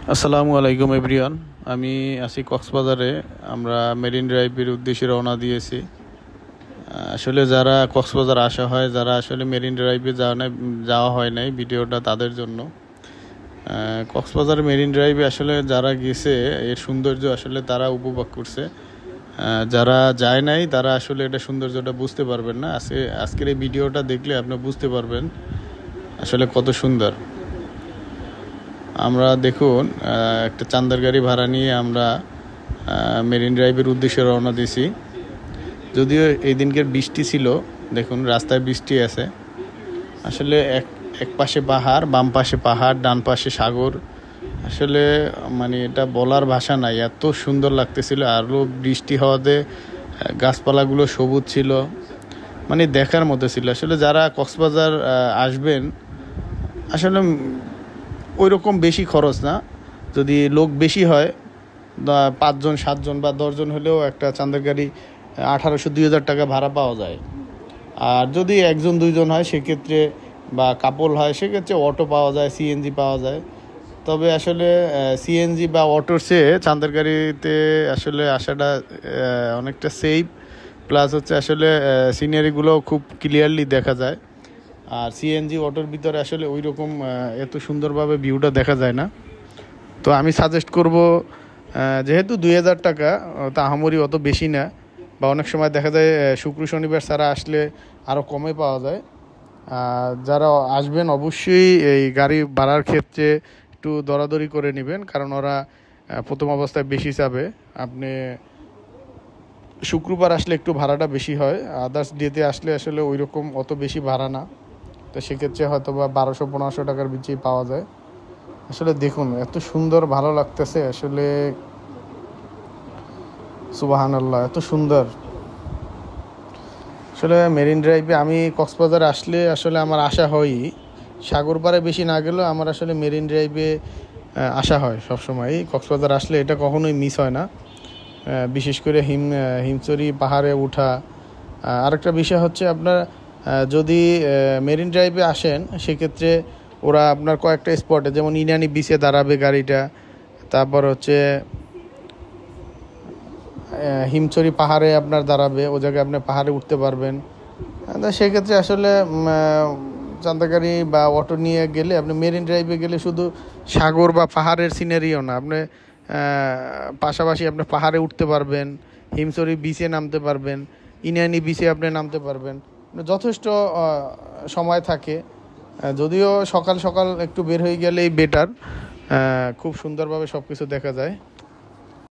আসসালামু আলাইকুম এভরিওয়ান। আমি আছি কক্সবাজারে। আমরা মেরিন ড্রাইভের উদ্দেশ্যে রওনা দিয়েছি। আসলে যারা কক্সবাজার আসা হয়, যারা আসলে মেরিন ড্রাইভে যাওয়া হয় নাই, ভিডিওটা তাদের জন্য। কক্সবাজার মেরিন ড্রাইভে আসলে যারা গেছে এর সৌন্দর্য আসলে তারা উপভোগ করছে। যারা যায় নাই তারা আসলে এটা সৌন্দর্যটা বুঝতে পারবেন না। আজকের এই ভিডিওটা দেখলে আপনি বুঝতে পারবেন আসলে কত সুন্দর। আমরা দেখুন একটা চান্দার গাড়ি ভাড়া নিয়ে আমরা মেরিন ড্রাইভের উদ্দেশ্যে রওনা দিয়েছি। যদিও এই দিনকের বৃষ্টি ছিল, দেখুন রাস্তায় বৃষ্টি আছে। আসলে এক পাশে পাহাড়, বাম পাশে পাহাড়, ডান পাশে সাগর। আসলে মানে এটা বলার ভাষা নাই, এত সুন্দর লাগতেছিল। আরও বৃষ্টি হওয়াতে গাছপালাগুলো সবুজ ছিল, মানে দেখার মতো ছিল। আসলে যারা কক্সবাজার আসবেন, আসলে ওই রকম বেশি খরচ না। যদি লোক বেশি হয়, 5 জন 7 জন বা 10 জন হলেও একটা চাঁদের গাড়ি 1800-2000 টাকা ভাড়া পাওয়া যায়। আর যদি 1 জন 2 জন হয় সেক্ষেত্রে, বা কাপল হয় সেক্ষেত্রে অটো পাওয়া যায়, সিএনজি পাওয়া যায়। তবে আসলে সিএনজি বা অটোর চেয়ে চাঁদের গাড়িতে আসলে আসাটা অনেকটা সেফ, প্লাস হচ্ছে আসলে সিনারিগুলো খুব ক্লিয়ারলি দেখা যায়। আর সিএনজি অটোর ভিতরে আসলে ওই রকম এত সুন্দরভাবে ভিউটা দেখা যায় না। তো আমি সাজেস্ট করব, যেহেতু 2000 টাকা তা আহামরি অত বেশি না, বা অনেক সময় দেখা যায় শুক্র শনিবার ছাড়া আসলে আরও কমে পাওয়া যায়। যারা আসবেন অবশ্যই এই গাড়ি ভাড়ার ক্ষেত্রে একটু দরাদরি করে নেবেন, কারণ ওরা প্রথম অবস্থায় বেশি চাবে। আপনি শুক্রবার আসলে একটু ভাড়াটা বেশি হয়, আদার্স ডেতে আসলে আসলে ওই রকম অত বেশি ভাড়া না। তো সেক্ষেত্রে হয়তো বা 1200-1500 টাকার বিচেই পাওয়া যায়। আসলে দেখুন এত সুন্দর, ভালো লাগতেছে আসলে, সুবহানাল্লাহ, এত সুন্দর। আসলে মেরিন ড্রাইভে আমি কক্সবাজার আসলে আসলে আমার আসা হয়ই। সাগর পাড়ে বেশি না গেলেও আমার আসলে মেরিন ড্রাইভে আসা হয় সবসময়। কক্সবাজার আসলে এটা কখনোই মিস হয় না। বিশেষ করে হিমছড়ি পাহাড়ে ওঠা। আরেকটা বিষয় হচ্ছে, আপনার যদি মেরিন ড্রাইভে আসেন সেক্ষেত্রে ওরা আপনার কয়েকটা স্পটে, যেমন ইনানি বিচে দাঁড়াবে গাড়িটা, তারপর হচ্ছে হিমছড়ি পাহাড়ে আপনার দাঁড়াবে, ও জায়গায় আপনি পাহাড়ে উঠতে পারবেন। সেক্ষেত্রে আসলে চাঁদাগাড়ি বা অটো নিয়ে গেলে, আপনি মেরিন ড্রাইভে গেলে শুধু সাগর বা পাহাড়ের সিনারিও না, আপনি পাশাপাশি আপনি পাহাড়ে উঠতে পারবেন, হিমছড়ি বিচে নামতে পারবেন, ইনানি বিচে আপনি নামতে পারবেন। যথেষ্ট সময় থাকে। যদিও সকাল সকাল একটু বের হয়ে গেলেই বেটার, খুব সুন্দরভাবে সব কিছু দেখা যায়।